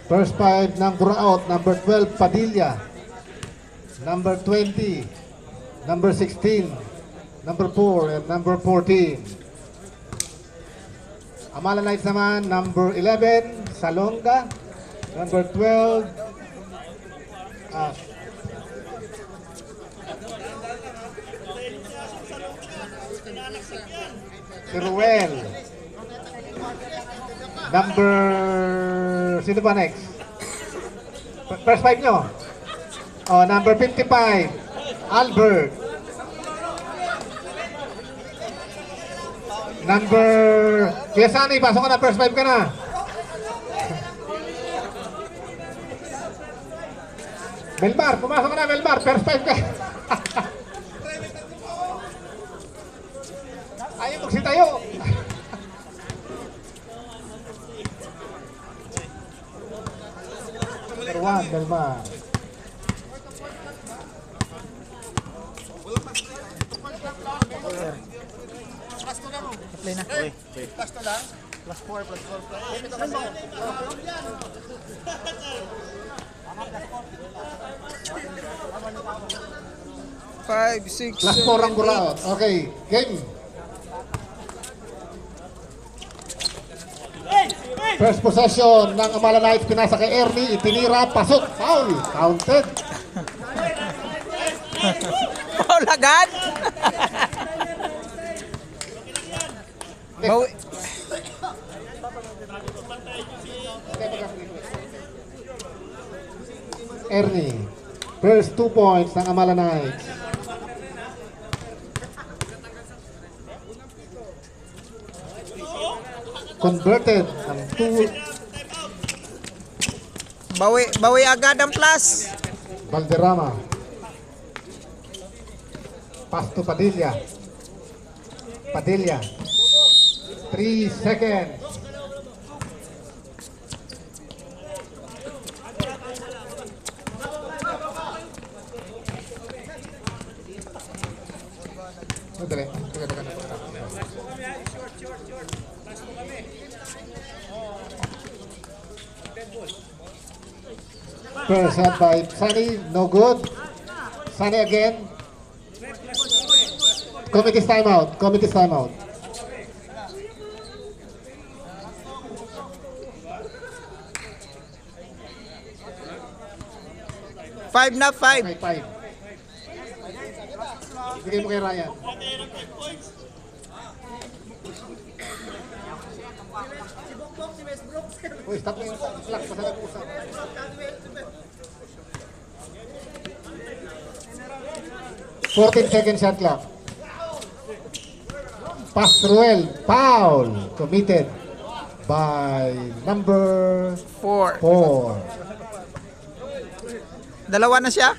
First 5 ng Guraot, number 12, Padilla. Number 20, number 16, number 4, and number 14. Amala Knights naman, number 11, Salonga. Number 12, si Ruel. Number, sino ba next? First 5 nyo. Oh, number 55, Albert. Number, Kuya Sunny, pasok ka na, first 5 ka na. Melmar, pumasok ka na, Melmar, first 5 ka. Ayaw magsitayo. Number 1, Melmar. Play na. Okay. Plus to lang. Plus 4, plus 5, 6, Last 4 ang Guraot. Okay, game. First possession ng Amala Knights, pinasa kay Ernie, itinira, pasok, foul, counted. Paul agad. Bawi. Ernie, first 2 points ng Amala Knights. Converted ang 2. Bawi agad ang plus. Valderrama. Pass to Padilla. Padilla. 3 seconds. Madali. First shot by Sunny, no good. Sunny again. Committee's timeout. Committee's timeout. Five na 5. Okay, 5. Bigay mo kay Ryan. Uy, stop mo yung clock. Basta nag-usap. Seconds shot clock. Pass Ruel. Foul. Committed by number 4. 4. Dalawa na siya.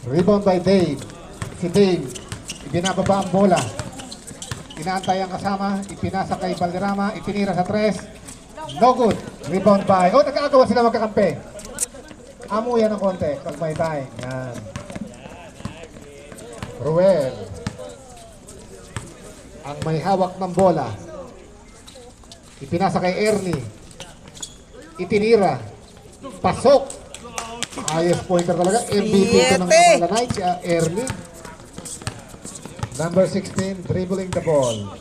Rebound by Dave. Si Dave, ibinababa ang bola. Inaantay ang kasama, ipinasa kay Valderrama, itinira sa 3. No good. Rebound by, nagkakagawa sila magkakampi. Amo yan ng konti, pag may time. Yan. Ruel. Ang may hawak ng bola. Ipinasa kay Ernie. Itinira. Pasok. Ayos pointer talaga. MVP ito ng Amala Knights, Ernie. Number 16, dribbling the ball.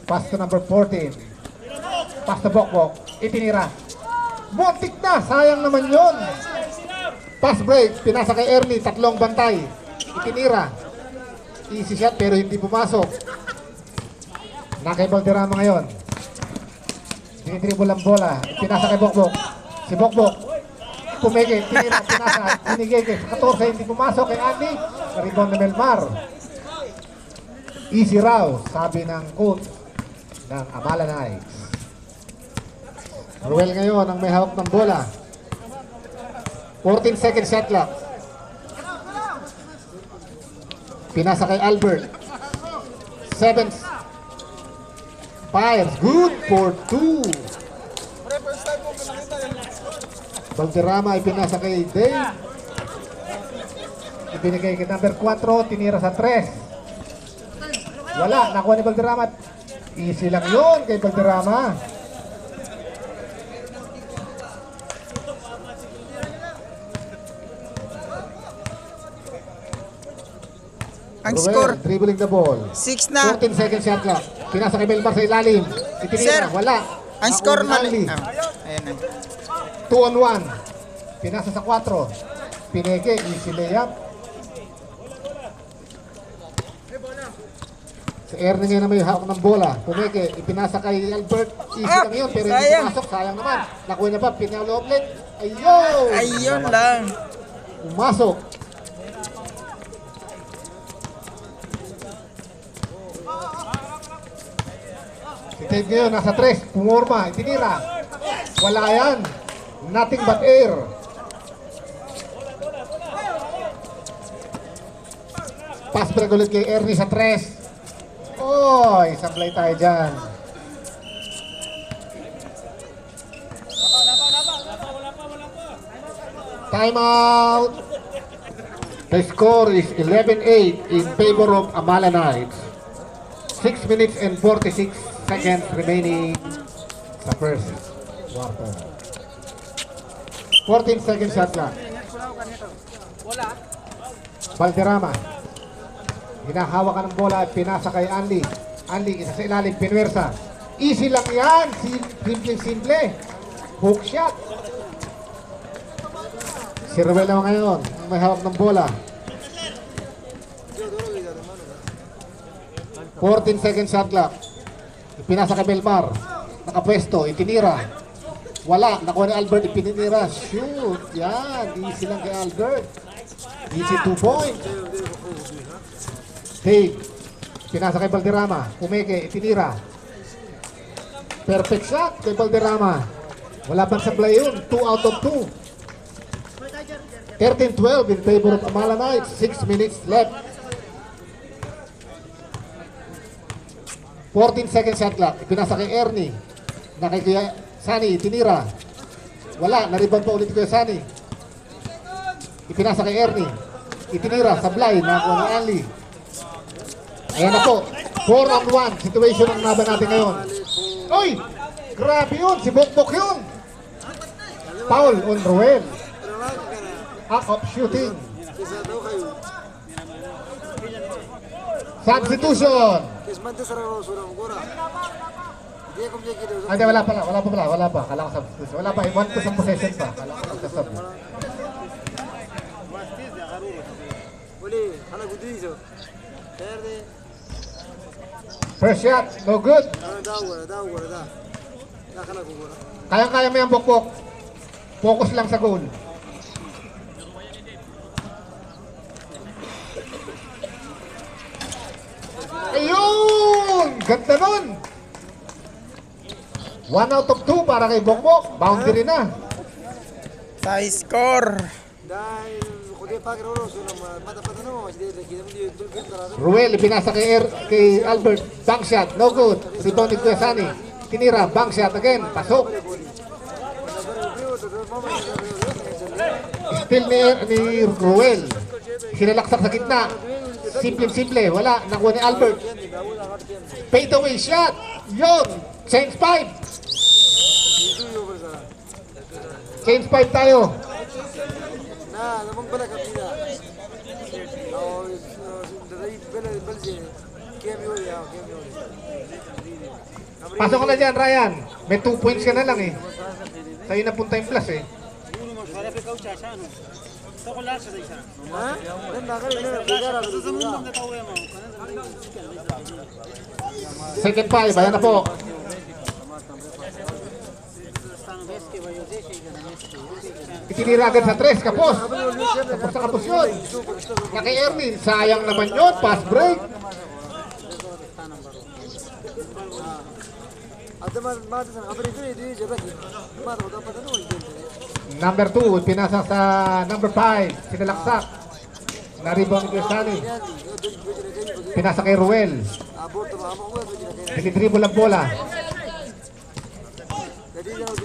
Pass to number 14. Pass to Bokbok. Itinira. Buntik na. Sayang naman yun. Pass break. Pinasa kay Ernie. 3 bantay. Itinira. Easy shot pero hindi pumasok. Nakay Valderrama ngayon. Dinidribble ang bola. Pinasa kay Bokbok. Si Bokbok. Pumigil, tinira, pinasa, binigay kay 14, hindi pumasok kay Andy. Rebound na Melmar. Easy raw, sabi ng coach ng Amala Knights. Ruel ngayon ang may hawak ng bola. 14 second shot clock. Pinasa kay Albert. 7 fires. Good for 2. Valderrama ipinasa kay Dave. Ibinigay kay number 4. Tinira sa 3. Wala. Nakuha ni Valderrama. Easy lang yun kay Valderrama. Ang Ruel, score, dribbling the ball. 6 na. 14 second shot clock. Pinasa kay Belmar sa ilalim. Sir, Itinira, wala. Ang score mali. mali. Ayan na. 2 on 1. Pinasa sa 4. Pineke, easy layup. Si Ernie ngayon na may hawak ng bola. Pumeke, ipinasa kay Albert. Easy lang yun, pero hindi sayang. pumasok. Sayang naman. Nakuha niya pa, pinalo ulit. Ayun! Ayun lang. Umasok. Si Ted ngayon, nasa 3. Pumorma, itinira. Wala yan. Nothing but air. Pass break ulit kay Ernie sa 3. Oy, sablay tayo dyan. Time out. The score is 11-8 in favor of Amala Knights. 6 minutes and 46 seconds remaining sa first quarter. 14 second shot clock. Valderrama. Hinahawa ka ng bola at pinasa kay Andy. Andy, isa sa ilalim, pinwersa. Easy lang yan. Simple. Hook shot. Si Ruel naman ngayon, ang may hawak ng bola. 14 second shot clock. Pinasa kay Belmar. Nakapwesto, itinira. Wala, nakuha ni Albert, ipinitira. Shoot, yan. Easy lang kay Albert. Easy 2 points. Hey, pinasa kay Valderrama. Umeke, itinira. Perfect shot kay Valderrama. Wala bang sablay yun. 2 out of 2. 13-12 in favor of Amala Knights. 6 minutes left. 14 second shot clock. Pinasa kay Ernie. Na kay Kuya Sunny, itinira. Wala, naribang pa ulit kay Sunny. Ipinasa kay Ernie. Itinira, sablay, nakakuha ni Ali. Ayan na po, 4 on 1 situation ang laban natin ngayon. Oy! Grabe yun, si Bokbok yun. Foul on Ruel. Act of shooting. Substitution. Ay, di, wala pa. Kala ko substitution. Wala pa, 1 to sa possession pa. Kala ko substitution. First shot, no good. Kaya-kaya mo yung Bokbok. Focus lang sa goal. Ayun! Ganda nun! 1 out of 2 para kay Bokbok. Boundary na. Sa score. Ruel, pinasa kay Albert. Bank shot, no good. Rebound ni Kuya Sunny. Tinira, bank shot again. Pasok. Still ni Ruel. Sinalaksak sa gitna. Simple. Wala. Nakuha ni Albert. Fade away shot. Yun. Change 5. Change 5 tayo. Pasok ka na dyan, Ryan. May 2 points ka na lang eh. Sa'yo na punta yung plus eh. Second 5, ayan na po. Itinira agad sa 3, kapos. Kapos yun. Kay Ernie, sayang naman yun. Pass break. Number 2, pinasa sa number 5, sinalaksak. Na-rebound ni Giussani. Pinasa kay Ruel. Dinidribble ang bola.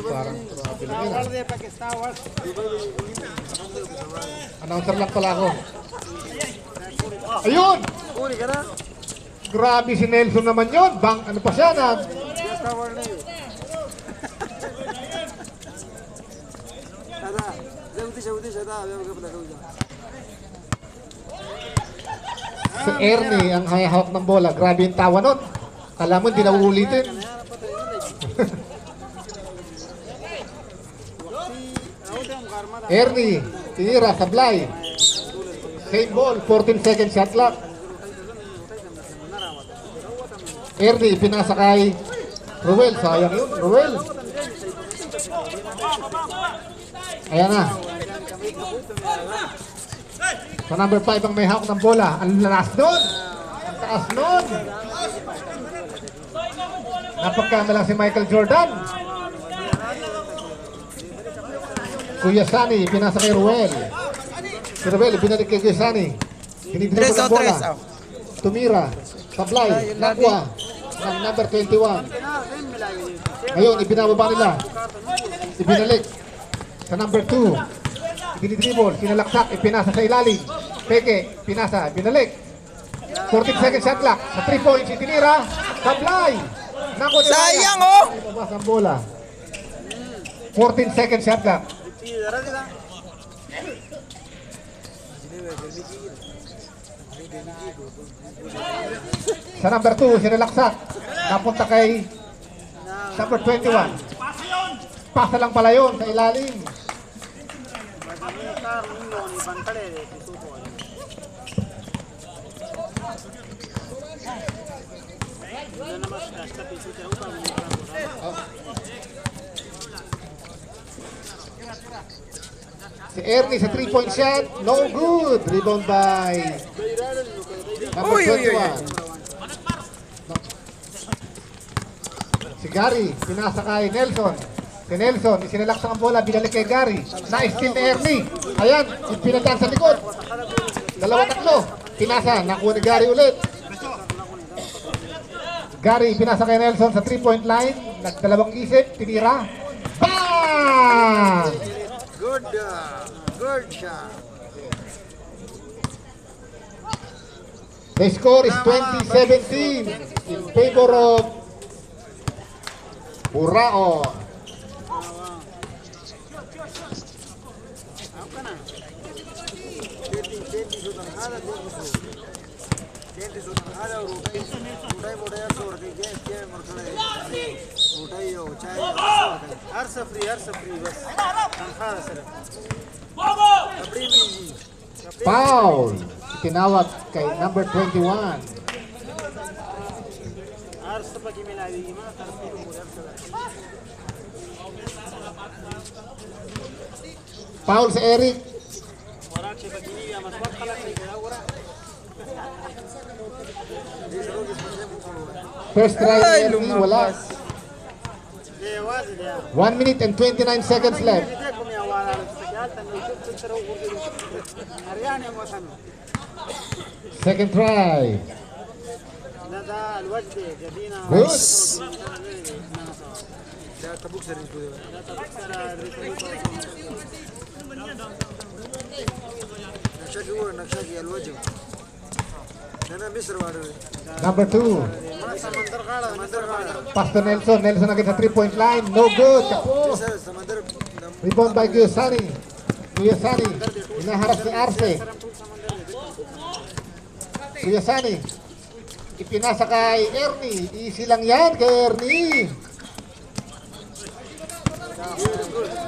Parang grabe lang yun, Announcer lang pala ako. Ayun! Grabe si Nelson naman yun. Bang, ano pa siya na? Si Ernie ang hawak ng bola. Grabe yung tawa nun. Kala mo hindi na uulitin. Ernie, tinira, sablay. Same ball, 14 second shot clock. Ernie, pinasa kay Ruel. Sayang yun, Ruel. Ayan na. Sa number 5 ang may hawak ng bola. Ang lalas nun. Ang taas nun. Napagkama lang si Michael Jordan. Kuya Sani, pinasa kay Ruel. Si Ruel, binalik kay Kuya Sani. Dinidribble ang bola. Tumira. Sablay. Nakwa. Ng number 21. Ngayon, ibinababa nila. Ibinalik. Sa number 2. Dinidribble. Sinalaksak. Ipinasa sa ilalim. Peke. Pinasa. Binalik. 14 second shot clock. Sa 3 points. Itinira. Sablay. Nako, Sayang, oh! Ibabas ang bola. 14 second shot clock. Sa number 2, sinalaksak. Napunta kay number 21. Pasa lang pala yun sa ilalim. Si Ernie sa 3-point shot, no good. Rebound by number 21. Si Gary, pinasa kay Nelson. Si Nelson, isinalaksak ang bola, binalik kay Gary. Na-steal ni Ernie. Ayan, pinadaan sa likod. 2-3. Pinasa, nakuha ni Gary ulit. Gary, pinasa kay Nelson sa 3-point line. Nagdalawang isip, tinira. Bang! Good shot. The score is 20-17 in favor of Burao. Foul. Tinawag kay number 21. Foul si Eric. First try ni Ernie, wala. 1 minute and 29 seconds left. Second try. Good. Number 2. Pastor Nelson. Nelson agad sa 3-point line. No good. Kapos. Rebound by Giussani. Giussani. Inaharap si Arce. Giussani. Ipinasa kay Ernie. Easy lang yan kay Ernie.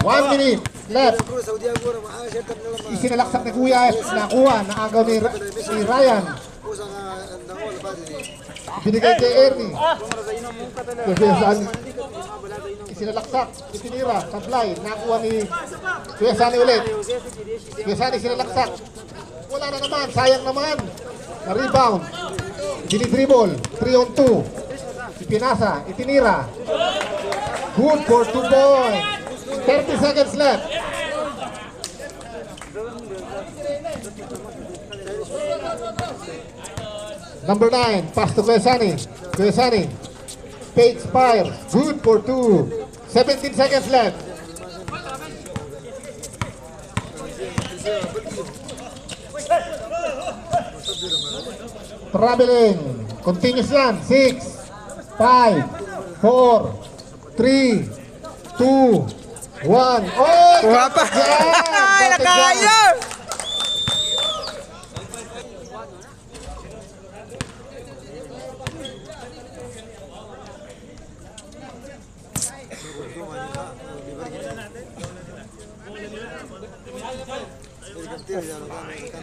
1 minute left. Isinalaksak ni Kuya. Nakuha. Naagaw ni Ryan. Binigay kay Ernie. Giussani. Isinalaksak. Itinira. Sablay. Nakuha ni Giussani ulit. Giussani sinalaksak. Wala na naman. Sayang naman. Na-rebound. Dinidribble. 3-on-2. Ipinasa. Itinira. Good for 2 points. 30 seconds left. Number 9, pass to Kuesani. Kuesani. Fake fire. Good for 2. 17 seconds left. Traveling. Continuous yan. 6, 5, 4, 3, 2, 1. Oh! Kuha pa. Ay, nakaya!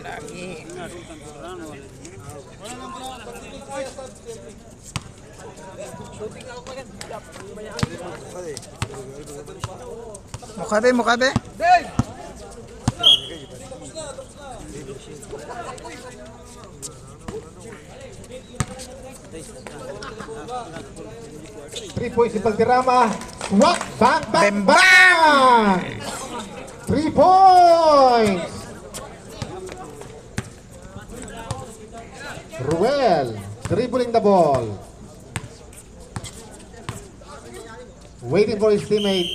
Lagi. Mukabe, mukabe. Three points si Valderrama. Swak! Bang! Bang! Bang, Bang! 3 points! Ruel dribbling the ball. Waiting for his teammate.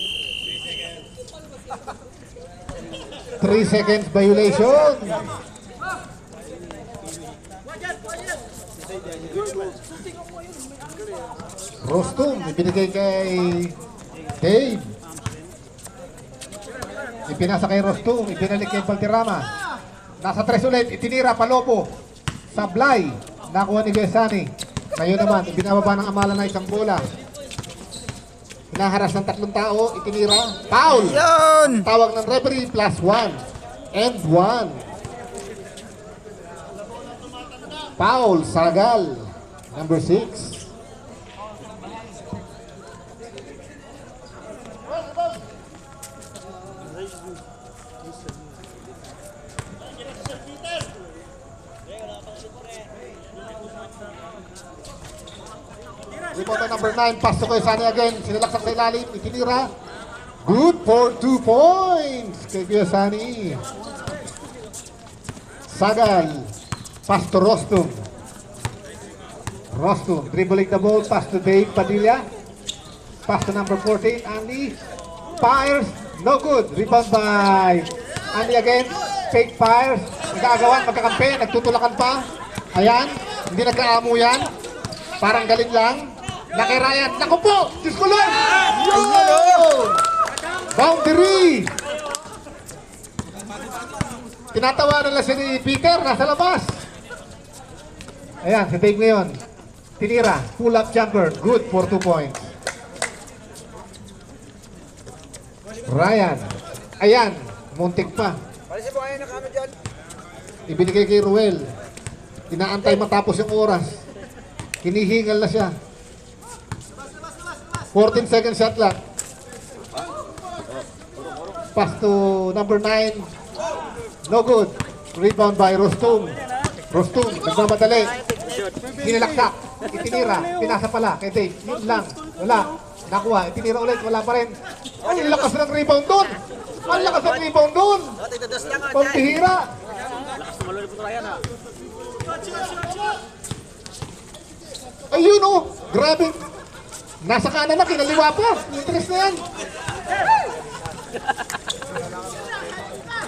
3 seconds violation. Rostum, ibinigay kay Dave. Ipinasa kay Rostum, ibinalik kay Valderrama. Nasa 3 ulit, itinira, Palopo. Sablay, nakuha ni Kuesani. Ngayon naman, ibinababa ng Amala na isang bola. Hinaharas ng 3 tao, itinira, foul! Yun! Tawag ng referee, plus 1. And 1. Foul, Sagal. Number 6. Rebound number 9, pass to Kuesani again. Sinalaksak sa ilalim, itinira. Good for 2 points kay Kuesani. Sagal, pass to Rostum. Rostum, dribbling the ball, pass to Dave Padilla. Pass to number 14, Andy. Fires, no good. Rebound by Andy again. Fake fires. Nagagawan, magkakampi, nagtutulakan pa. Ayan, hindi nagkaamo yan. Parang galing lang. Kay Ryan. Naku po! Diyos ko lang! Yun! Boundary! Tinatawanan lang siya ni Peter. Nasa labas. Ayan, si Dave ngayon. Tinira. Pull-up jumper. Good for 2 points. Ryan. Ayan. Muntik pa. Ibinigay kay Ruel. Inaantay matapos yung oras. Hinihingal na siya. 14 second shot lang. Pass to number 9. No good. Rebound by Rostum. Rostum, nagmamadali. Hinilaksak. Itinira. Pinasa pala kay Dave. Yun lang. Wala. Nakuha. Itinira ulit. Wala pa rin. Ang lakas ng rebound dun. Ang lakas ng rebound dun. Pampihira. Ayun oh. Grabe. Nasa kanan na, kinaliwa pa. Interest na yan.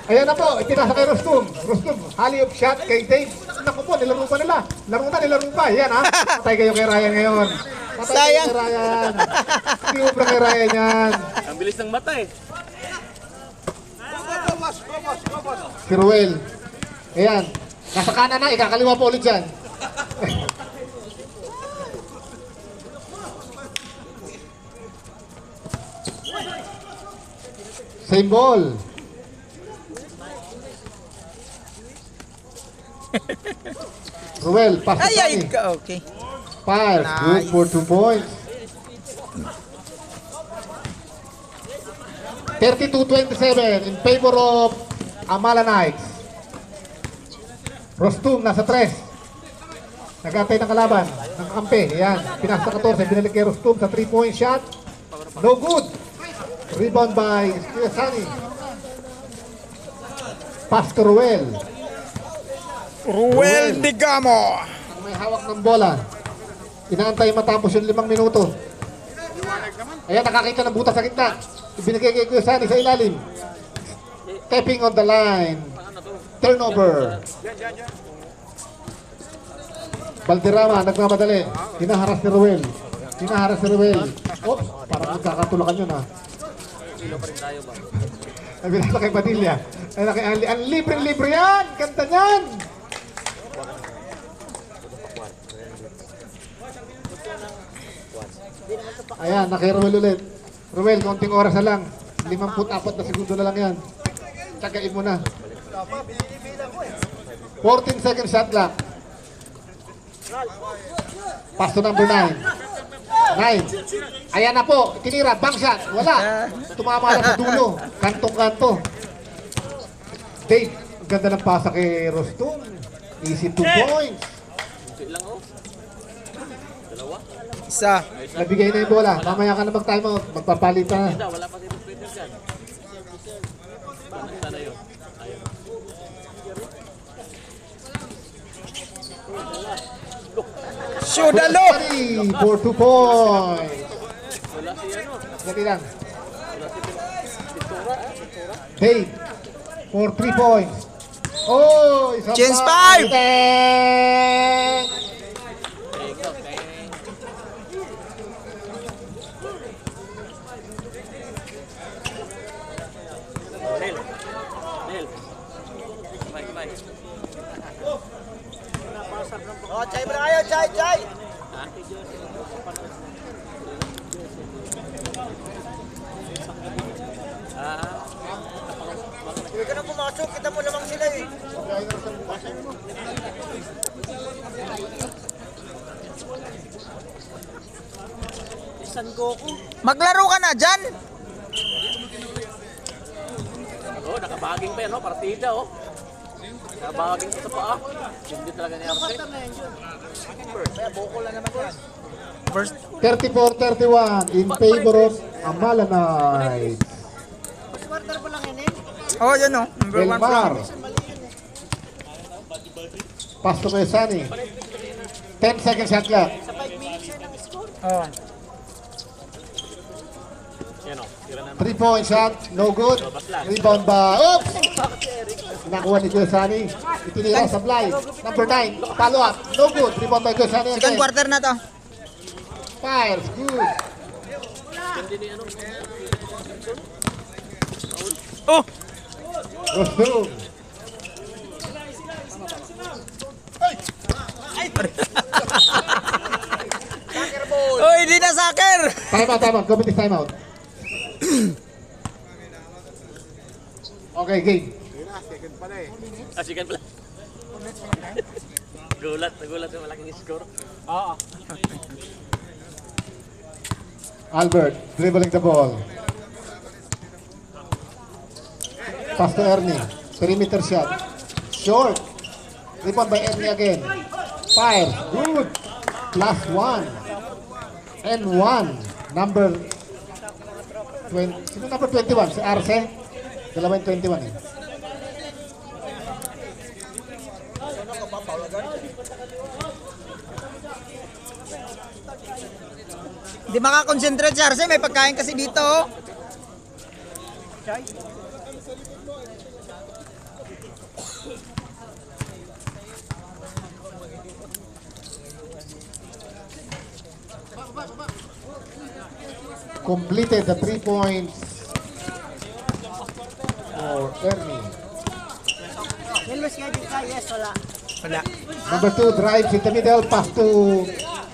Ayan na po, itinasa kay Rostum. Rostum, alley-oop shot kay Dave. Naku po, nilaro pa nila. Laro pa. Yan ha. Patay kayo kay Ryan ngayon. Patay Sayang. kayo kay Ryan. Tiubra kay Ryan yan. Ang bilis ng mata eh. Si Ruel. Ayan. Nasa kanan na, ikakaliwa po ulit yan. Same ball. Ruel, pass to Ay, ay, Sunny. okay. Fires, good Nice. for 2 points. 32-27 in favor of Amala Knights. Rostum nasa 3. Nag-antay ng kalaban. Nakakampi. Ayan. Pinasa 14. Binalik kay Rostum sa 3-point shot. No good. Rebound by Kuesani. Pass to Ruel. Ruel Digamo. Ang may hawak ng bola. Inaantay matapos yung 5 minuto. Ayan, nakakita ng butas sa gitna. Ibinigay kay Kuya Sunny sa ilalim. Stepping on the line. Turnover. Valderrama, nagmamadali. Hinaharas ni Ruel. Oops, parang magkakatulakan yun ha. Ay, binasa kay Padilla. Ay, ang libre-libre yan! Ganda yan! Ayan, na kay Ruel ulit. Ruel, konting oras na lang. 54 na segundo na lang yan. Tsagain mo na. 14 second shot clock. Pass to number 9. 9. Ayan na po, tinira, bank shot. Wala. Tumama lang sa dulo. Kantong-kanto. Dave, ang ganda ng pasa kay Rostung. Easy 2 points. Isa. Nabigay na yung bola. Mamaya ka na mag-time out. Magpapalitan na. Wala pa si Peter dyan. Basta na yun. Sudalo. For 2 points. Wala si ano. Dali lang. Dave, for 3 points. Oh, isang Chance pa. 5. Ten. Nel. Nel. Kamay. Oh, chay mo na kayo, chay. Huwag ka na pumasok, kita mo lamang sila eh. San Goku. Maglaro ka na dyan. Oh, nakabaging pa yan, oh. Partida, oh. Nakabaging pa sa paa. Hindi talaga ni Arte. Kaya bukol na naman yan. First. 34-31 in favor of Amala Knights. Oh, yan oh. Number 1 Elmar. flank. Pass to Kuya Sunny. 10 seconds shot clock. Oh. Yan, oh. Tira na. 3-point shot, no good. Rebound ba? Oops! Nakuha ni Kuya Sunny. Itinira sa blind. Number 9, follow up. No good. Rebound by Kuya Sunny. Second quarter na to. Fires, good. Oh! Rostum. Oh, hindi na soccer! Time out. Competitive time out. Okay, game. Asikan pala. Nagulat yung malaking score. Albert, dribbling the ball. Pass to Ernie. Perimeter shot. Short. Rebound by Ernie again. Fire. Good. Plus 1. And 1. Number 20. Sino number 21? Si Arce? Dalawa yung 21 eh. Hindi makakonsentrate si Arce. May pagkain kasi dito. Oh. Completed the 3 points for Ernie. Wala. Number 2 drives in the middle. Pass to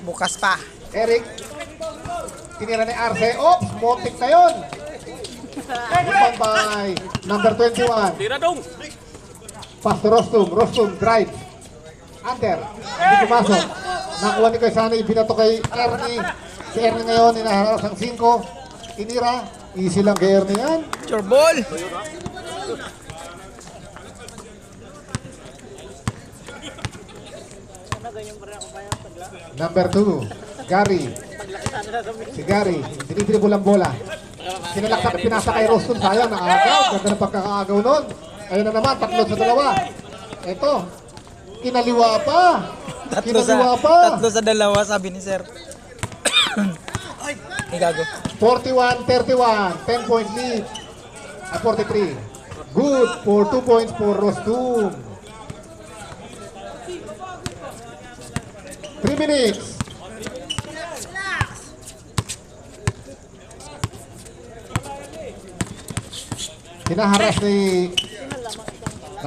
Bukas pa. Eric. Tinira ni Arce. Oops! Montik na yun. Rebound by number 21. Tira dong! Pass to Rostum drive. Under. Hindi pumasok. Nakuha ni Kuya Sunny. Binato kay Ernie. Si Ernie ngayon, inaharas ang 5. Tinira. Easy lang kay Ernie yan. Your ball. Number 2, Gary. Si Gary, dinidribble ang bola. Sinalaksak at pinasa kay Rostum. Sayang, naagaw. Ganda ng pagkakaagaw nun. Ayun na naman, 3-2. Ito, kinaliwa pa. Kinaliwa pa. 3-2 sabi ni sir. Ay, gago. 41-31, 10-point lead. 43. Good for 2 points for Rostum. 3 minutes. Hinaharas ni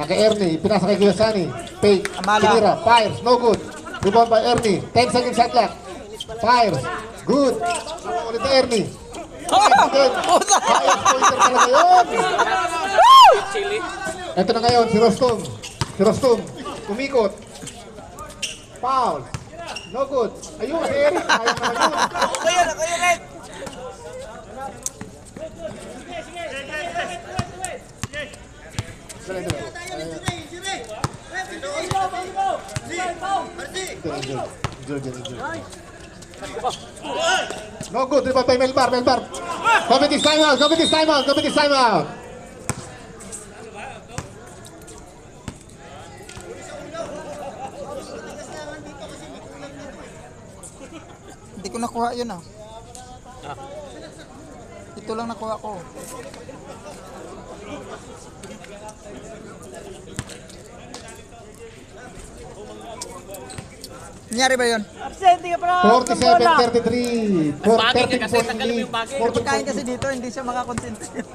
Ernie, pinasa kay Guyasani. Fake, Amala. tinira, fires, no good. Rebound by Ernie, 10 seconds shot clock. Fires, good. Ulit ni Ernie. Fires again. Fires, pointer talaga yun. Chili. Ito na ngayon, si Rostum. Si Rostum, umikot. Foul. No good. Ayun, si Eric, ayaw naman yun. Ako yun, Red. Dali, dali. Enjoy. No good, rebound by Melbar. Competitive timeout. Hindi ko nakuha yun ah. Ito lang nakuha ko. Nangyari ba yun? 47-33. For Bagay ka 13 kasi, point tanggalin mo lead. yung bagay. 14 Pagkain point kasi lead. dito, hindi siya makakonsentrate.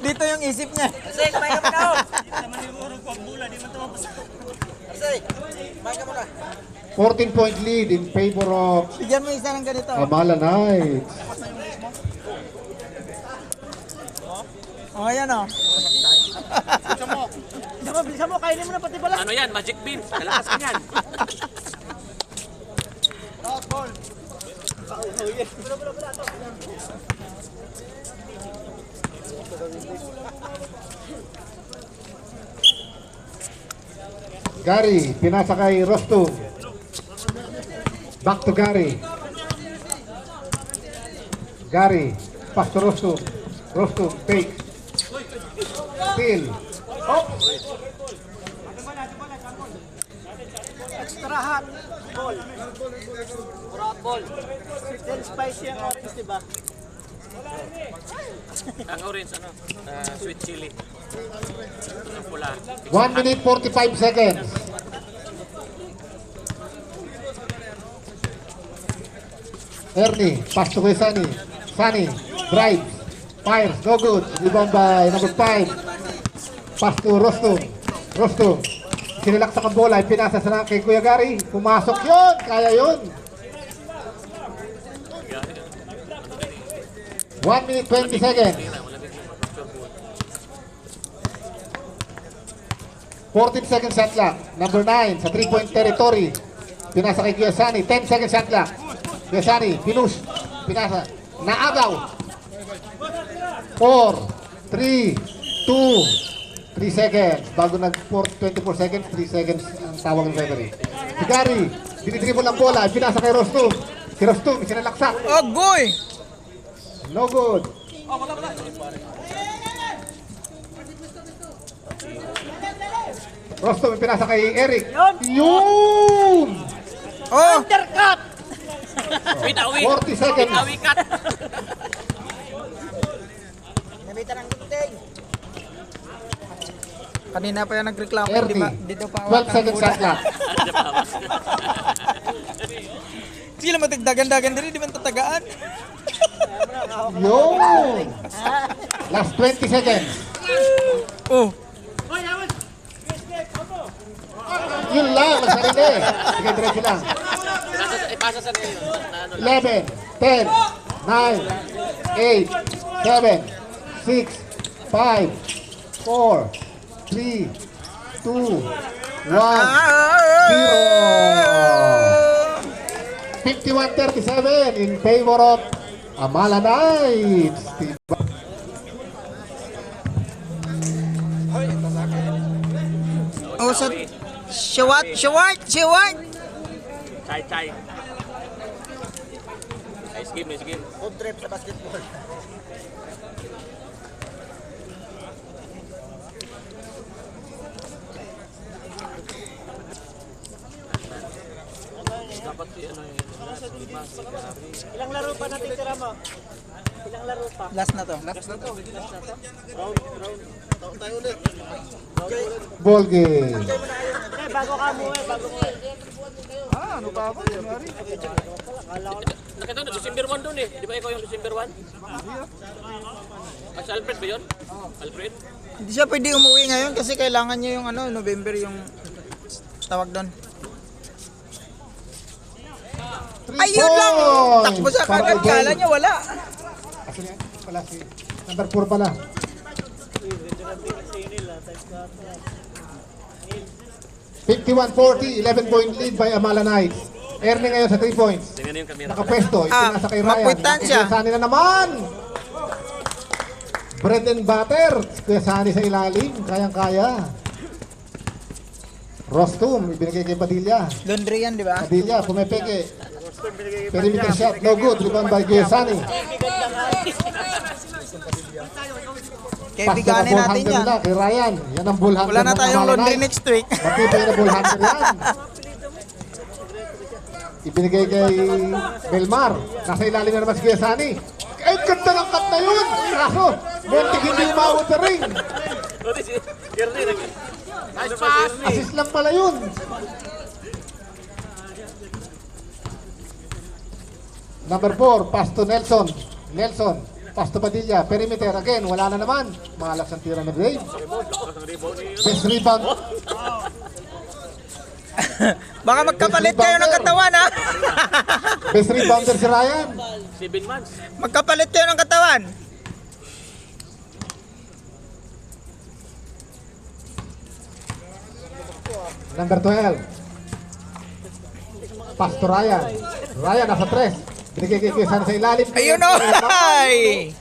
Dito yung isip niya. Kasi, kumain ka muna ako. 14 point lead in favor of Bigyan mo isa ng ganito. Amala Knights. O, ayan o. Bilisan mo, kainin mo na pati balas. Ano yan? Magic beans. Kalakas ka yan. Gary, pinasa kay Rostum. Back to Gary. Gary, pass to Rostum. Rostum, fake. Steal. Oh, Extra hot. Ball. Murat ball. Sweet and spicy ang orange, diba? Ang orange, ano? Sweet chili. Ang pula. 1 minute 45 seconds. Ernie, pass to kay Sunny. Sunny, drives. Fires, no good. Rebound by number 5. Pass to Rostum. Rostum. Sinilaksak ang bola, pinasa sa kay Kuya Gary. Pumasok yun, kaya yun. 1 minute 20 seconds. 14 seconds shot clock. Number 9 sa 3-point territory. Pinasa kay Guyasani. 10 seconds shot clock. Guyasani, pinush. Pinasa. Naagaw. 4, 3, 2, 3 seconds. Bago nag 24 seconds, 3 seconds ang tawag ng referee. Si Gary, dinidribble ang bola. Pinasa kay Rostum. Si Rostum, sinalaksak. Agoy! No good. Rostum, pinasa kay Eric. Yun! Oh! Undercut! Wait, awi. 40 seconds. Awi cut. Nabitan ang gunting. Kanina pa yan nagreklamo. Ernie, Dito pa 12 seconds shot clock. Sige lang matigdagan-dagan din, di man tatagaan. Yun! Last 20 seconds. Oh! Yun lang, masarili. Sige, diretso lang. Ipasa sa nila yun. Ano 11, lang. 10, 9, 8, 7, 6, 5, 4, 3, 2, 1, 0. 51-37 in favor of Amala Knights. Oh, so... Shawat! Chai. Nice game. Food trip sa basketball. Ilang laro pa natin tira mo? Ilang laro pa? Last na to. Round. Tayo ulit. Ball game. Bago ka mo bago mo. Ano ba ako? January? Nakita na, December 1 doon eh. Di ba ikaw yung December 1? Si Alfred ba yun? Alfred? Hindi siya pwede umuwi ngayon kasi kailangan niya yung ano, November yung tawag doon. Ayun lang! Takbo sa kagad, kala niya wala. Asan yan? Wala si number 4 pala. 51-40, 11-point lead by Amala Knights. Ernie ngayon sa 3 points. Tingnan yung kamera. Nakapwesto, ipinasa kay Ryan. mapwitan siya. Kuya Sani na naman! Bread and butter. Kuya Sani sa ilalim, kayang-kaya. Rostum, ibinigay kay Padilla. Laundry yan, di ba? Padilla, pumepeke. Perimeter shot, no good. Rebound by Kuya Sani. Kaya biganin natin yan. Nila, kay Ryan. Yan ang bull hunter. Wala na ng tayong Amala laundry Knights. next week. Matibay na bull hunter yan. Ibinigay kay Belmar. Nasa ilalim na naman si Kuya Sani. Ay, ganda ng cut na yun! Kaso, muntik hindi umawat sa ring. Nice pass! Assist lang pala yun. Number 4, pass to Nelson. Nelson, pass to Padilla. Perimeter again, wala na naman. Malas ang tira ng Brave. Best rebound. Baka magkapalit kayo ng katawan, ha? Best rebounder si Ryan. 7 months. Magkapalit kayo ng katawan. Number 12. Pass to Ryan. Ryan nasa 3. Binigay kay Kuya Sani sa ilalim. Ayun o! Ay!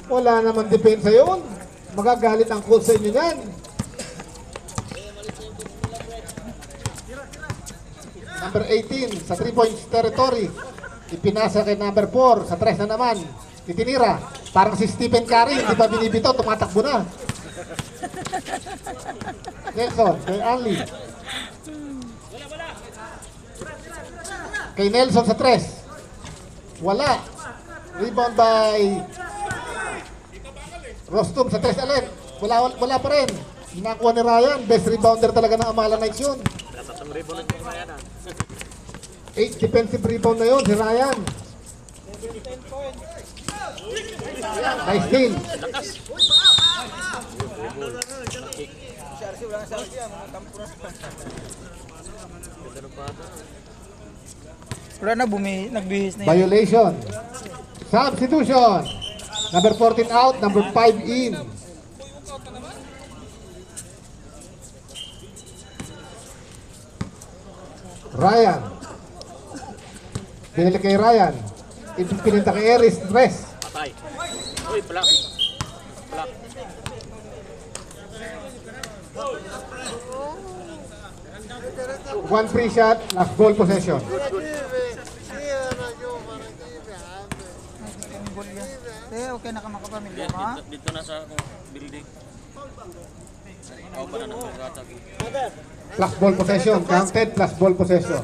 Wala naman depensa yun. Magagalit ang coach sa inyo yan. Number 18 sa 3 points territory. Ipinasa kay number 4 sa 3 na naman. Titinira. Parang si Stephen Curry, hindi pa binibito, tumatakbo na. Nelson, kay Ali. Kay Nelson sa 3. Wala. Rebound by Rostum sa 3 alin. Wala pa rin. Nakuha ni Ryan. Best rebounder talaga ng Amala Knights yun. Tatlong rebound ng Ryan ah. 8 defensive rebound na yun si Ryan. Nice steal. Wala na, nagbihis na yun. Violation. Substitution. Number 14 out, number 5 in. Ryan. Binili kay Ryan. Pininta kay Eris. Rest. Patay. Uy, block. Block. One free shot, last ball possession. Okay na ka makapamilya mo, ha? Dito na sa building. Ako pa na naman katagi. Plus ball possession, counted plus ball possession.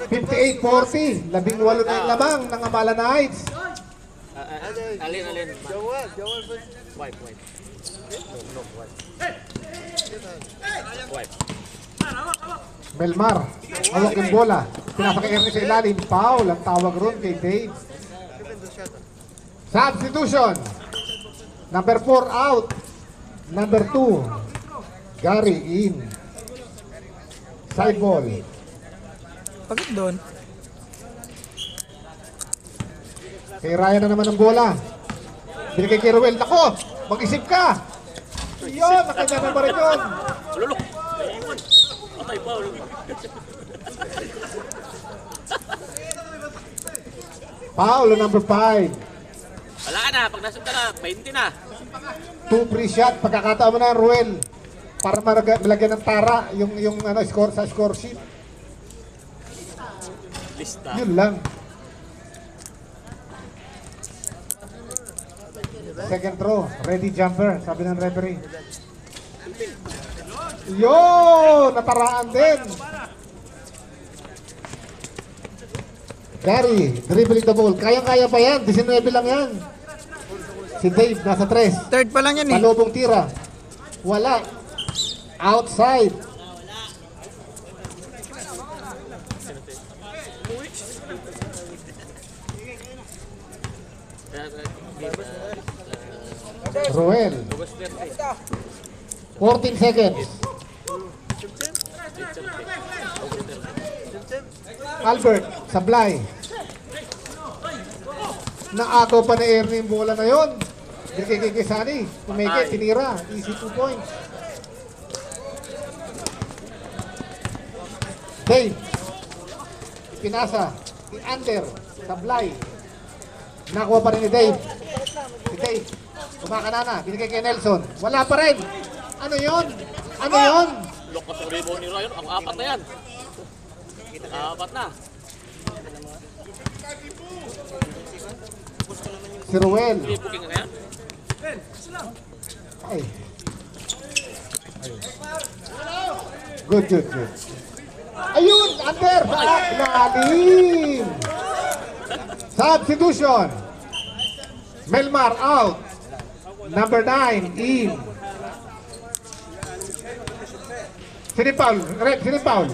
58-40, 18 na yung lamang ng Amala Knights. Alin. Wipe. No, wipe. Wipe. Belmar, hawak yung bola. Pinasa kay Ernie sa ilalim. Foul, ang tawag ron kay Dave. Substitution. Number 4 out. Number 2, Gary in. Side ball. Bakit doon? Kay Ryan na naman ang bola. Binigay kay Ruel. Nako, mag-isip ka. Yun, nakanya na ba rin yun? Lulok. Patay pa. Foul, number 5. Wala ka na. Pag nasip ka na, 20 na. 2 free shot. Pagkakataon mo na, Ruel. Para malagyan ng tara yung score sa score sheet. Lista. Yun lang. Second throw, ready jumper, sabi ng referee. Yo, nataraan din. Gary, dribbling the ball. Kayang-kaya pa yan. 19 lang yan. Si Dave, nasa 3. Third pa lang yan eh. Palubong tira. Wala. Outside. Ruel. 14 seconds. Albert, sablay. Naagaw pa ni Ernie yung bola na yun. Kikikisani. Pumike, tinira. Easy 2 points. Dave. Pinasa. Under. Sablay. Nakuha pa rin ni Dave. Si Dave. Kumakanana. Binigay kay Nelson. Wala pa rin. Ano yun? Ano yun? Lokas ang rebound ni Ryan. Ang apat na yan. Apat na. Si Ruel. Hindi booking na yan. Ay. Good. Ayun! Under! Lalim! Substitution. Melmar out. Number 9, in. Sino Paul? Red, sino Paul?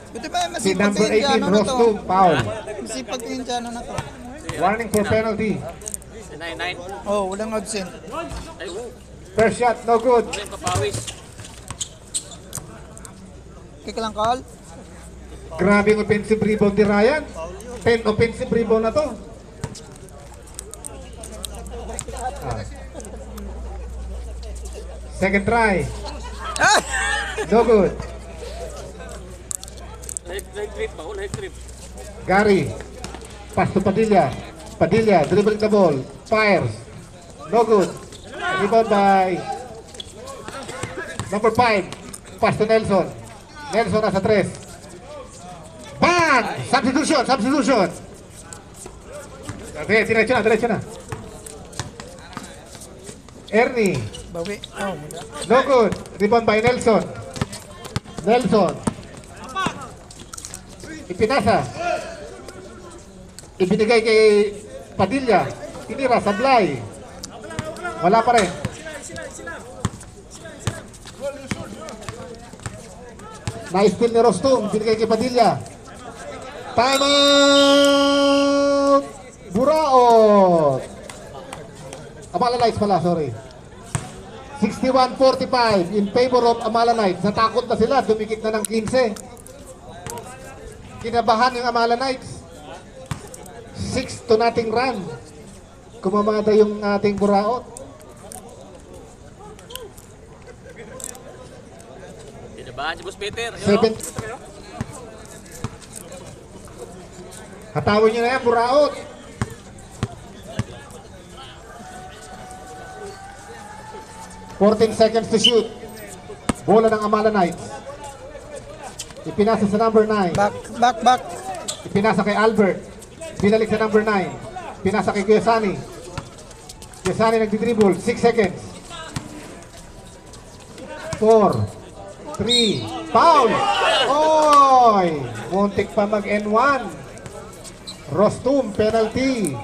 Buti ba Si masipag number yung Indiano 18, na to? Rostum, Paul. Masipag yung Indiano na to. Warning for penalty. 9-9. Oh, walang absent. Ay, oo. First shot, no good. Ano yung papawis? Kika lang, Carl. Grabe yung offensive rebound ni Ryan. 10 offensive rebound na to. Ah. Second try. Ah! No good. Leg trip ba? Leg trip. Gary. Pass to Padilla. Padilla, dribbling the ball. Fires. No good. Rebound by number 5. Pass to Nelson. Nelson nasa 3. Bang! Substitution. Diretso na. Ernie. Bawi. Oh, wala. No good. Rebound by Nelson. Ipinasa. Ibinigay kay Padilla. Tinira, sablay. Wala pa rin. Na-steal ni Rostum. Binigay kay Padilla. Time out! Buraot. Amala Knights pala, sorry. 61-45 in favor of Amala Knights. Natakot na sila, dumikit na ng 15. Kinabahan yung Amala Knights. 6-0 run. Kumamada yung ating Buraot. Tinabahan si Boss Peter. 7. Hatawin nyo na yan, Buraot. $14 to shoot. Bola ng Amala Knights. Ipinasa sa number 9. Back. Ipinasa kay Albert. Binalik sa number 9. Pinasa kay Kiyosani. Kiyosani nagdidribble. 6 seconds. 4, 3, foul! Oy! Muntik pa mag N1. Rostum, penalty.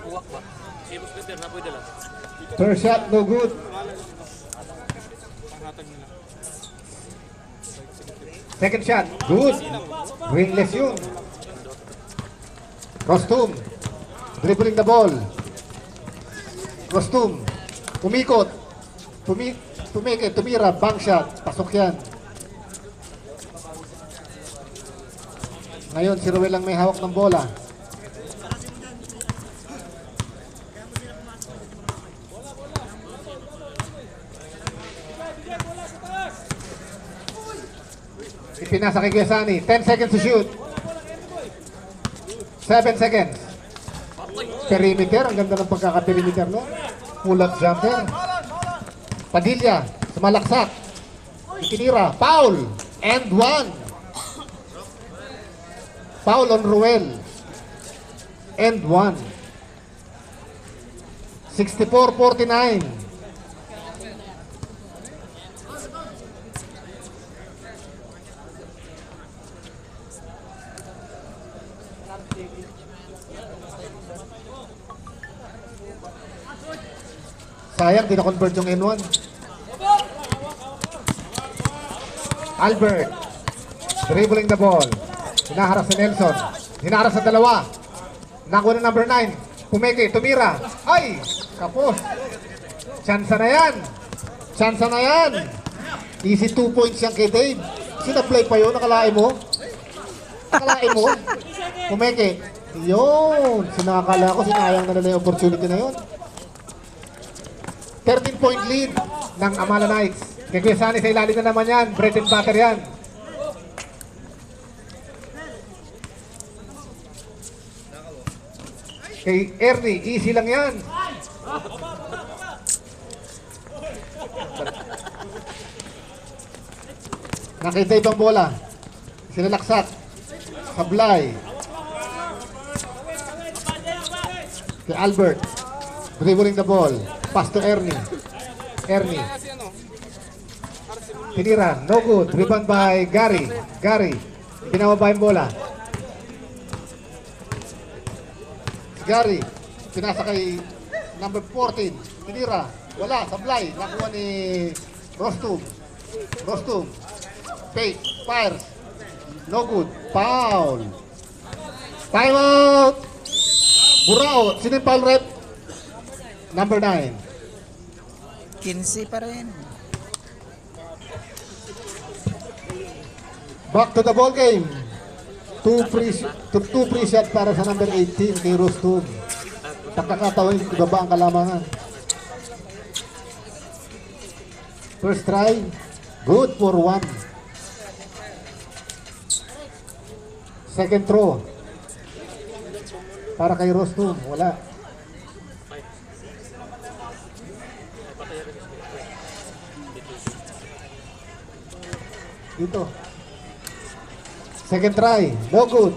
Uwak ba? Si Boss Peter na pwede lang. First shot, no good. Second shot, good. Winless yun. Rostum, dribbling the ball. Rostum, umikot. Tumikit, tumira, bank shot. Pasok yan. Ngayon, si Ruel lang may hawak ng bola. Ipinasa kay Kiyosani. 10 seconds to shoot. 7 seconds. Perimeter. Ang ganda ng pagkaka-perimeter, no? Pull-up jumper. Padilla. Sumalaksak. Itinira. Foul. And 1. Foul on Ruel. And 1. 64-49. Sayang, di na-convert yung N1. Albert. Dribbling the ball. Hinaharap si Nelson. Hinaharap sa dalawa. Nakuha ng number 9. Pumeke, tumira. Ay! Kapos. Chance na yan. Chance na yan. Easy 2 points yan kay Dave. Sinaplay pa yun. Nakalain mo. Nakalain mo. Pumeke. Yun. Sinakala ko. Sinayang na nila yung opportunity na yun. 13-point lead ng Amala Knights. Kay Kuya Sunny sa ilalim na naman yan. Bread and butter yan. Kay Ernie, easy lang yan. Nakita ibang bola. Sinalaksak. Sablay. Kay Albert. Dribbling the ball. Pass to Ernie. Ernie. Tinira. No good. Rebound by Gary. Gary. Pinababa yung bola. Gary. Pinasa kay number 14. Tinira. Wala. Sablay. Nakuha ni Rostum. Rostum. Fake. Fires. No good. Foul. Time out. Burao. Sino yung foul rep? Number 9. 15 pa rin. Back to the ball game. Two free shot para sa number 18 kay Rostum. Pagkakataon, ibaba ang kalamangan. First try, good for 1. Second throw. Para kay Rostum, wala. Dito. Second try, no good.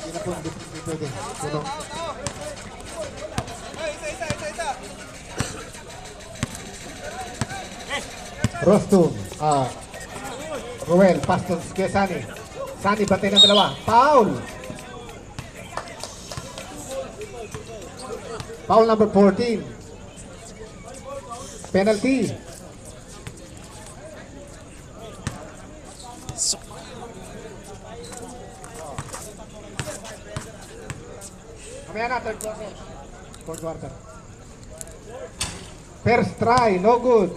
Hindi na po, hindi pwede. Puno. Rostum, Ruel, pass to kay Sunny. Sunny, bantay ng dalawa. Foul! Foul number 14. Penalty. Kamaya na, third quarter. Fourth quarter. First try, no good.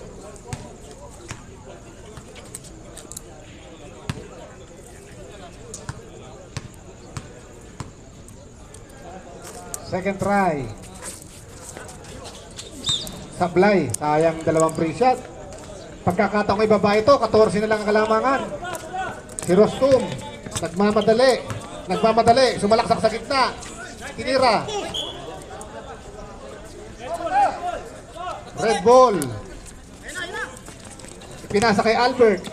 Second try. Sablay, sayang dalawang free shot. Pagkakataong ibaba ito, 14 na lang ang kalamangan. Si Rostum, nagmamadali, sumalaksak sa gitna. Tinira. Red ball. Pinasa kay Albert.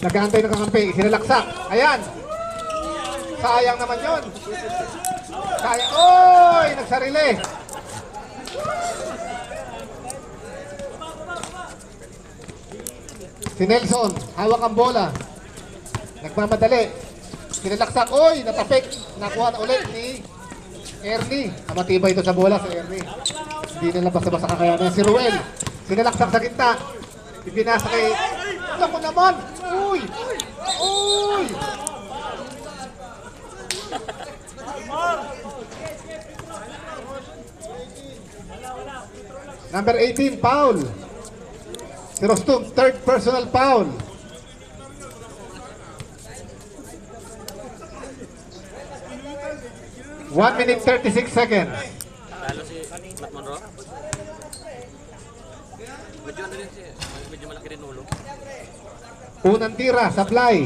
Nag-aantay ng kakampi, sinalaksak. Ayan. Sayang naman yun. Sayang. Oy! Nagsarili. Si Nelson, hawak ang bola. Nagmamadali. Sinalaksak. Oy! Natapik. Nakuha na ulit ni Ernie. Matibay ito sa bola si Ernie. Hindi nila basta-basta kakayanan. Si Ruel. Sinalaksak sa gitna. Ipinasa kay... Alam ko naman! Uy! Uy! Number 18, foul. Si Rostum, third personal foul. One minute 36 seconds. Talo si Matt Monroe. Medyo ano rin siya. Medyo malaki rin ulo. Unang tira, Sablay.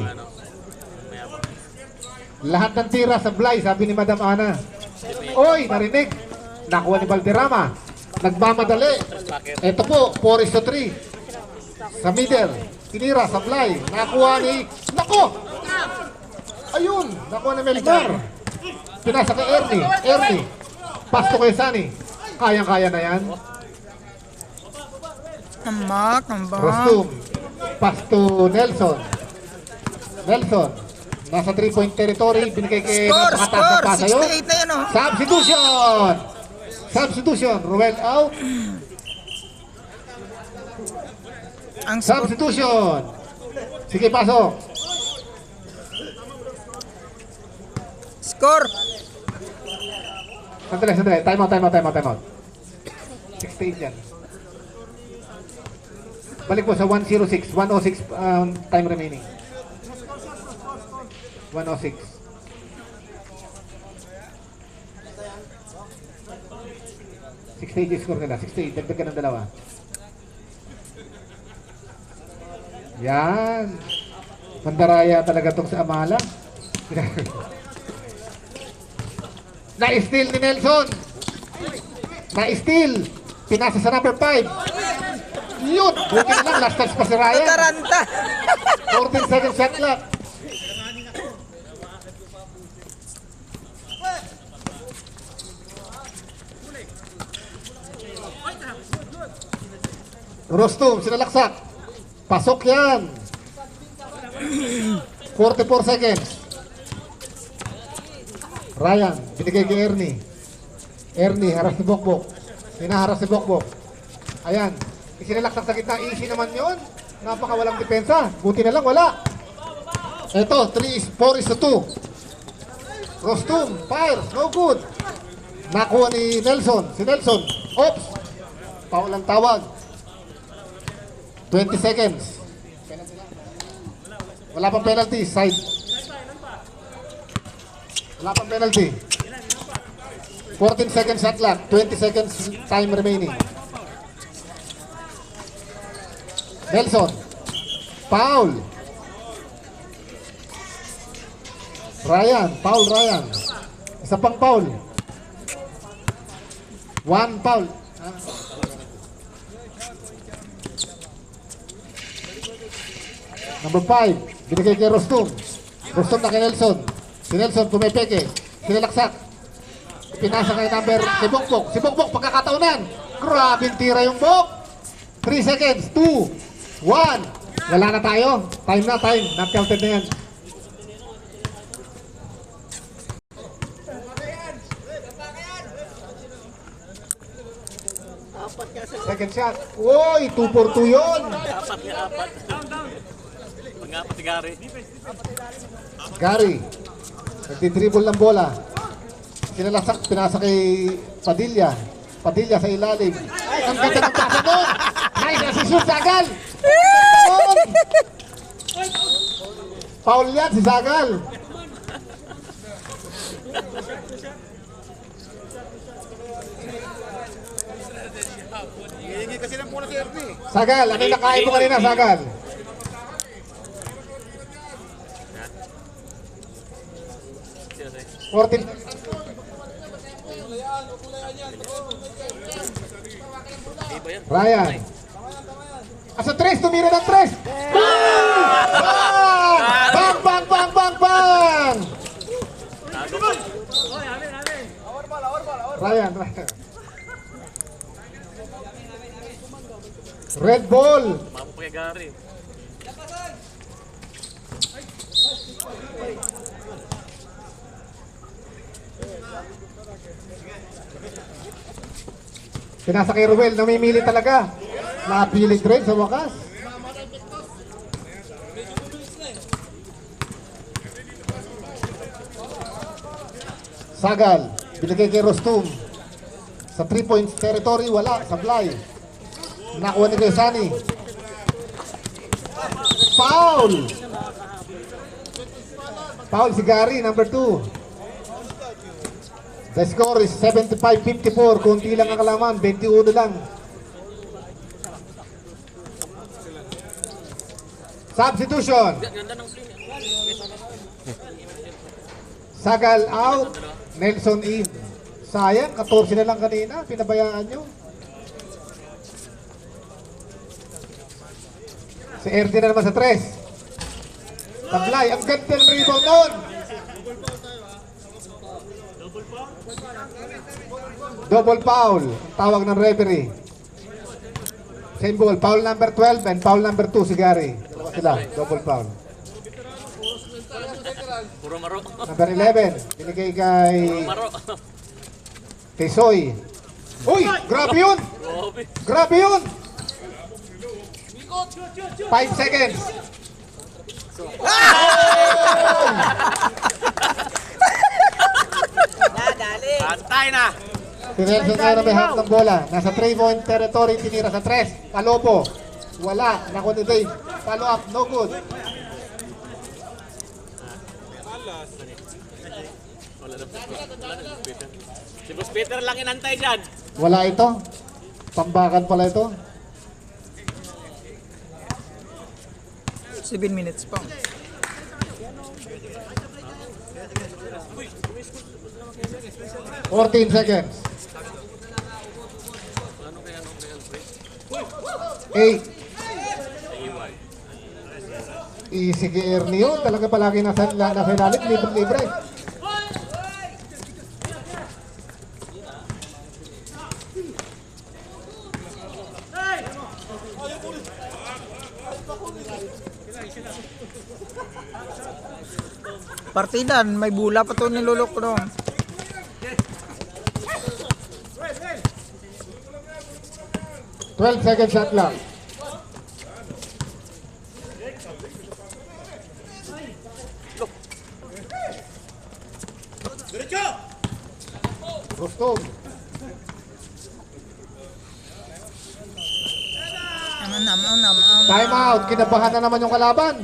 Mayabang. Lahat ng tira, Sablay, sabi ni Madam Ana. Oy, narinig. Nakuha ni Valderrama. Nagmamadali. Ito po, 4-3. Sa middle. Tinira, Sablay. Nakuha ni... Nako! Ayun! Nakuha ni Melgar. Pinasa kay Ernie. Ernie. Pass to kay Sunny. Kayang-kaya na yan. Tambak. Rostum. Pass to Nelson. Nelson. Nasa 3-point territory. Binigay kay Score, napakataas na pasa yun. 68 na yun, oh. Substitution. Substitution. Ruel out. Ang score. Substitution. Sige, pasok. Score. Sandali. Time out. 68 yan. Balik po sa 106. 106 time remaining. 106. 68 yung score nila. 68. Dagdag ka ng dalawa. Yan. Pandaraya talaga itong sa Amala. Na-steal ni Nelson. Na-steal. Pinasa sa number 5. Yun. Buti na lang. Last touch pa si Ryan. Taranta. 14 seconds shot clock. Rostum, sinalaksak. Pasok yan. 44 seconds. Ryan, binigay kay Ernie. Ernie, haras si Bokbok. Hinaharas si Bokbok. Ayan. Isinalaksak sa gitna. Easy naman yun. Napaka walang depensa. Buti na lang, wala. Ito, 4 is to 2. Rostum, fires, no good. Nakuha ni Nelson. Si Nelson. Oops. Foul ang tawag. 20 seconds. Wala pang penalty. Side. Wala pang penalty. 14 seconds shot clock. 20 seconds time remaining. Nelson. Foul. Ryan. Foul Ryan. Isa pang foul. 1 foul. Number 5. Binigay kay Rostum. Rostum na kay Nelson. Si Nelson pumipeke. Sinalaksak. Pinasa kay number si Bokbok. Si Bokbok pagkakataonan. Grabe tira yung Bok. 3 seconds. 2. 1. Wala na tayo. Time na. Not counted na yan. Second shot. Uy, 2 for 2 yun. Apat. Pang-apat si Gary. Gary. Nagdidribble ng bola. Sinalasak, pinasa kay Padilla. Padilla sa ilalim. Ang ganda ng pasa doon. Nice assist, Zagal. Foul yan si Zagal. Zagal, ano yung nakain mo kanina, Zagal? Sino sa'yo? 14. Iba yan. Ryan. Asa 3, tumira ng 3. Bang! Bang! Tago pa. Ryan. Red ball. Tumama pa kay Gary. Pinasa kay Ruel, namimili talaga. Napilit rin sa wakas. Sagal, binigay kay Rostum. Sa 3 points territory, wala. Sablay. Nakuha ni kay Sunny. Foul! Foul si Gary, number 2. The score is 75-54. Kunti lang ang kalaman. 21 lang. Substitution. Sagal out. Nelson in. Sayang, 14 na lang kanina. Pinabayaan nyo. Si Erdi na naman sa 3. Tablay. Ang ganda ng rebound nun. Double foul. Ang tawag ng referee. Same ball. Foul number 12 and foul number 2 si Gary. Dalawa sila. Double foul. Puro maro. Number 11. Binigay kay Maro. Soy. Uy! Grabe yun! Grabe. Grabe yun! 5 seconds. Antay na. Si Nelson ngayon na may hawak ng bola. Nasa 3-point territory, tinira sa 3. Palopo. Wala. Naku ni Dave. Follow up. No good. Wala na. Peter. Si Boss Peter lang inantay dyan. Wala ito. Tambakan pala ito. 7 minutes pa. $14 seconds. 8. Easy kay Ernie yun. Talaga palagi nasa ilalim. Libre-libre. Partidan, may bula pa to nilulok ko doon. $12 second shot lang. Rostov. Time out. Kinabahan na naman yung kalaban.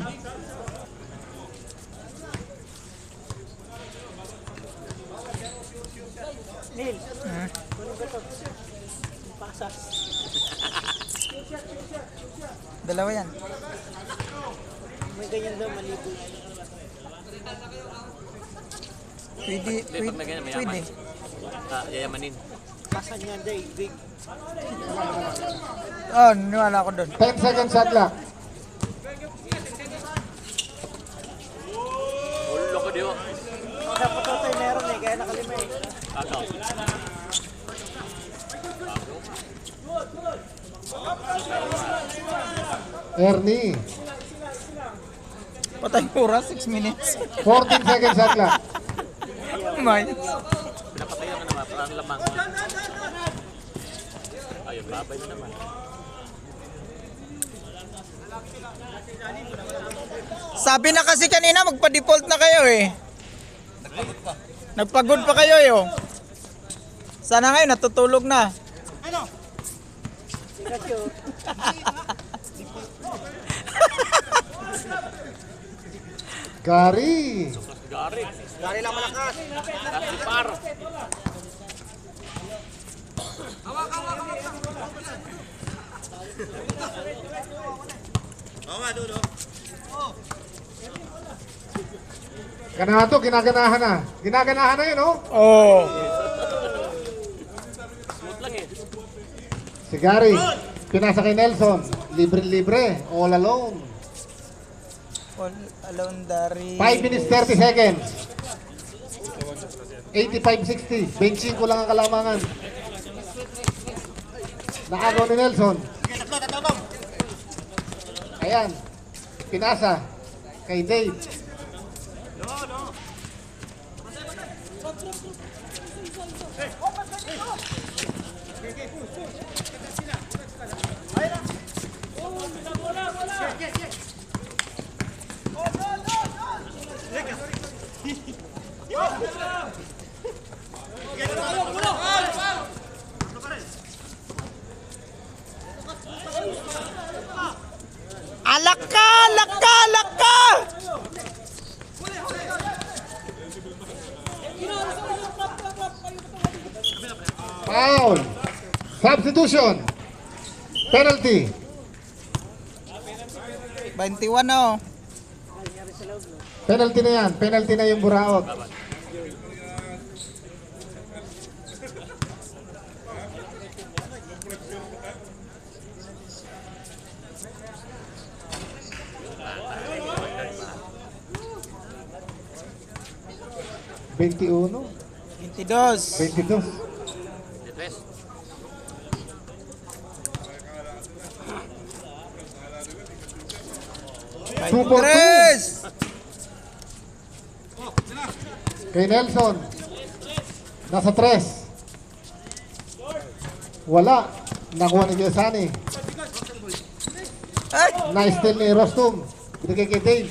Neil, kunin ko to. Pasas. Dalawa yan. May ganyan daw, malibo. Pwede, Pag may ganyan, mayaman. pwede. Yayamanin. Pasan niya, day, big. Oh, niwala ko doon. 10 second shot lang. Ulo ko diyo. Sa patotoy meron eh, kaya nakalima eh. Ano? Ernie. Patay oras, 6 minutes. 14 second shot lang. Minus. Pinapatay ka naman. Parang lamang. Ayun, babay na naman. Sabi na kasi kanina magpa-default na kayo eh. Nagpagod pa kayo eh. Oh. Sana ngayon natutulog na. Pikachu. Gary. Gary. Gary lang malakas. Kasi par. Ganahan to, ginaganahan na. Ginaganahan na yun, oh. Oh. Smooth lang eh. Si Gary. Pinasa kay Nelson. Libre-libre. All alone. All alone Dari. 5 minutes 30 seconds. 85-60. Benching ko lang ang kalamangan. Nakagaw ni Nelson. Ayan. Pinasa kay Dave. Alaka, alaka, alaka. Foul. Substitution. Penalty. 21 na oh. Penalty na yan. Penalty na yung buraot. $21. 22. 22. Detres. Two for two. 3. Kay Nelson. Nasa 3. Wala. Nakuha ni Giasani. Ay! Na-steal ni Rostum. Binigay kay Dave.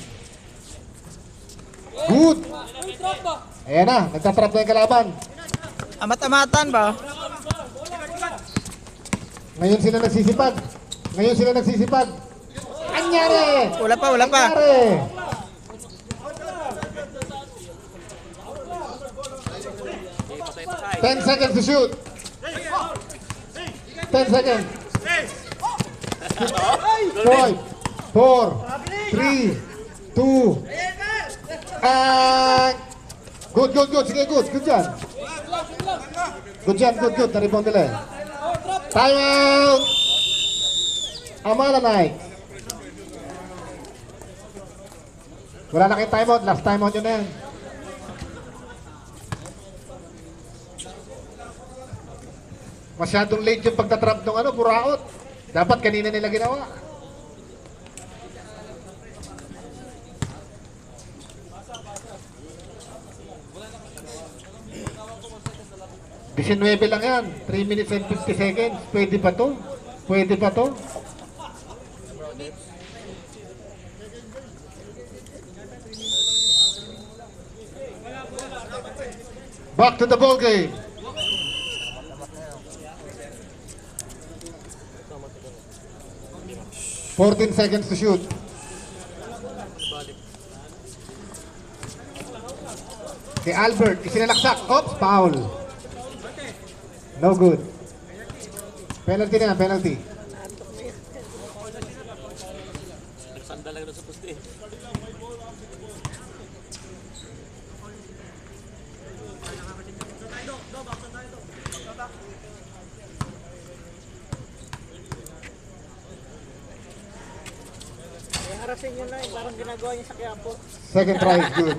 Good. Ayan na. Nagtatrap na yung kalaban. Amat-amatan ba? Ngayon sila nagsisipag. Ngayon sila nagsisipag. Anyari! Wala pa, wala pa. Anyari! Okay, patay-patay. 10 seconds to shoot. 10 seconds. 5, 4, 3, 2, and good. Sige, good. Good dyan. Good. Na-rebound nila. Time out! Amala Knight. Wala na kayong timeout. Last timeout yun na yan. Masyadong late yung pagtatrap ng buraot. Dapat kanina nila ginawa. $19 lang yan. 3 minutes and 50 seconds. Pwede pa to? Pwede pa to? Back to the ball game. $14 seconds to shoot. Si Albert, isinalaksak. Oops, foul. No good. Penalty na, penalty. Nagsandal lang doon sa poste. Harasin nyo na parang ginagawa niya sa Quiapo. Second try is good.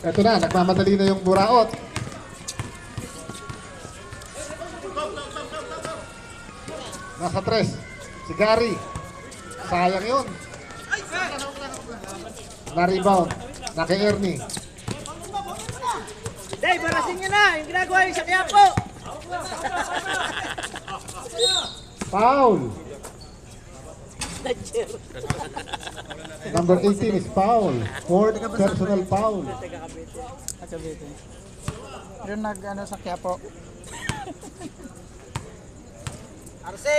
Ito na, nagmamadali na yung buraot. Nasa 3. Si Gary. Sayang yun. Na-rebound. Na kay Ernie. Dave, harasin nyo na yung ginagawa niya sa Quiapo. Foul. Number 18 is foul. Fourth personal foul. Pero nag-ano sa Quiapo. Arce!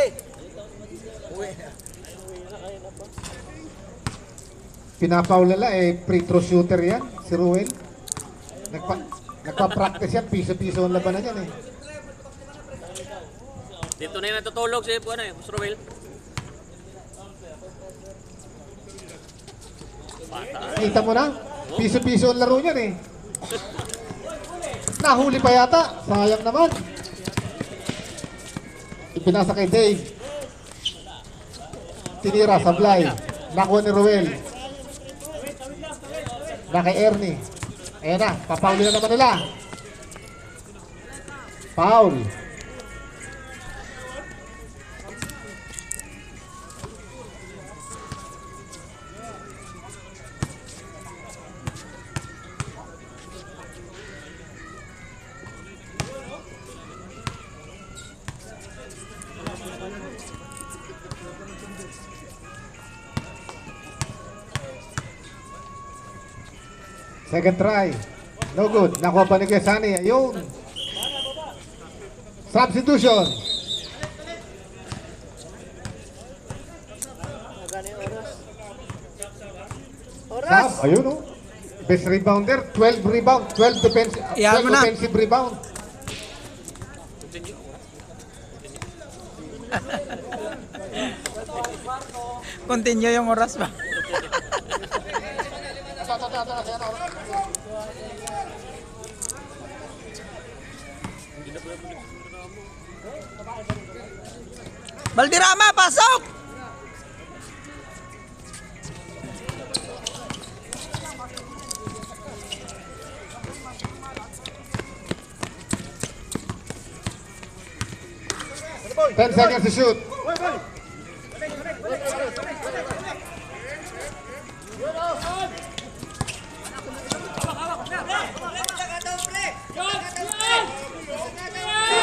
Pinapaul nila free throw shooter yan, si Ruel. Nagpa-practice yan, piso-piso ang labanan yan Dito na yung natutulog si Boss Roel. Kita mo na, piso-piso ang laro niyan Nahuli pa yata, sayang naman. Ipinasa kay Dave. Tinira, sablay. Nakuha ni Ruel. Na kay Ernie. Ayan na, papauli na naman nila. Foul. Second try. No good. Nakuha pa ni Giasani. Ayun. Substitution. Sub. Ayun Best rebounder. 12 rebound. 12 defensive. Iyan mo 12 na. offensive rebound. Continue yung oras ba? Baldirama, pasok! 10 seconds to shoot.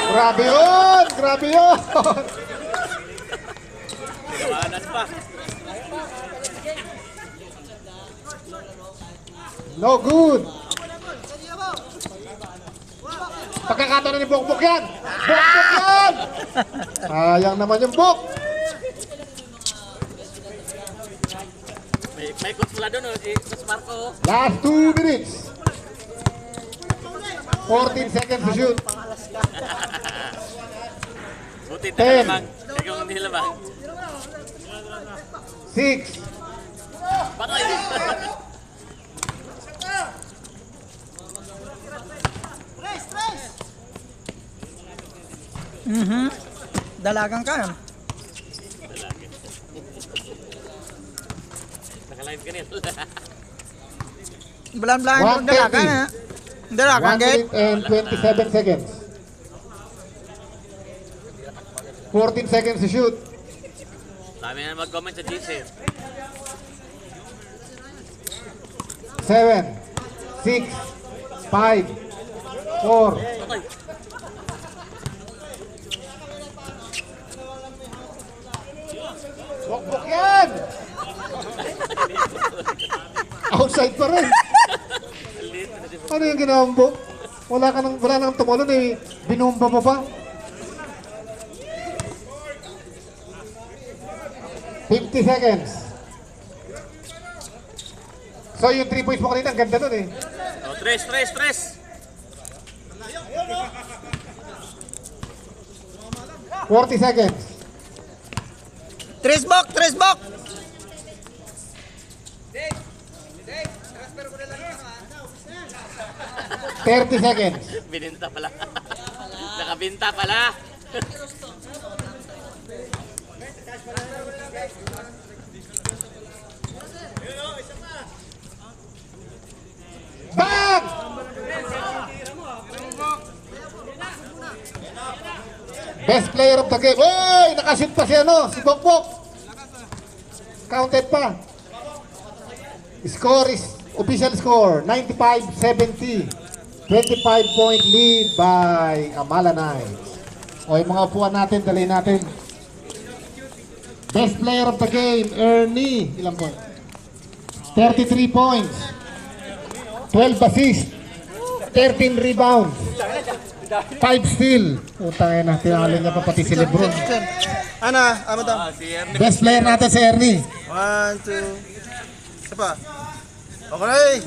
Grabe yun! Grabe yun! Tinawanan pa. No good! Pagkakataon na ni Bokbok yan! Bokbok yan! Sayang naman yung Bok! May coach pala doon, si Coach Marco. Last 2 minutes. 14 seconds to shoot. Buti na 10. lamang. Kaya nilamang. 6. Patay! Dalagang ka. Nakalive ka nila. Belan-belan yung 1:30. dalaga na. 1 Dalagang gate. minute and 27 seconds. 14 seconds to shoot. Dami na mag-comment sa GC. 7, 6, 5, 4. Patay! Bokbok yan! Outside pa rin. Ano yung ginawa mo, Bok? Wala nang tumalon eh. Binumba mo pa. 50 seconds. So yung 3 points mo kanina, ang ganda nun eh. Oh, tres! 40 seconds. Tres bok! 30 seconds. Bininta pala. Nakabinta pala. Bang! Best player of the game. Uy! Nakashoot pa si si Bokbok. Counted pa. Score is, official score, 95-70. 25-point lead by Amala Knights. O yung mga upuan natin, dalhin natin. Best player of the game, Ernie. Ilang point? 33 points. 12 assists. 13 rebounds. 5 steal. Utangin na, tinalo niya pa pati si Lebron. Ano daw? Best player natin si Ernie. 1, 2. Isa pa. Okay.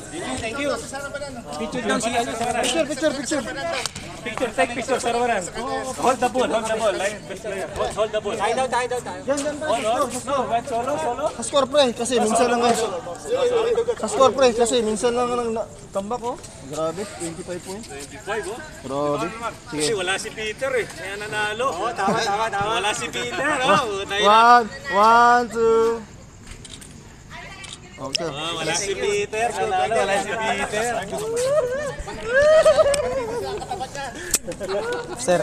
Picture daw si ano sa kanan. Picture. Take picture sa kanan. Hold the ball. Line best player. Hold the ball. Tayo daw. No, what solo? Sa score pre, kasi minsan lang guys. Sa score pre, kasi minsan lang tambak oh. Grabe, 25 points. 25 oh. Grabe. Kasi wala si Peter eh. Kaya nanalo. Oo, tama. Wala si Peter. Oh, 1, 2. Okay. wala si Peter. Nanalo, wala si Peter. Sir.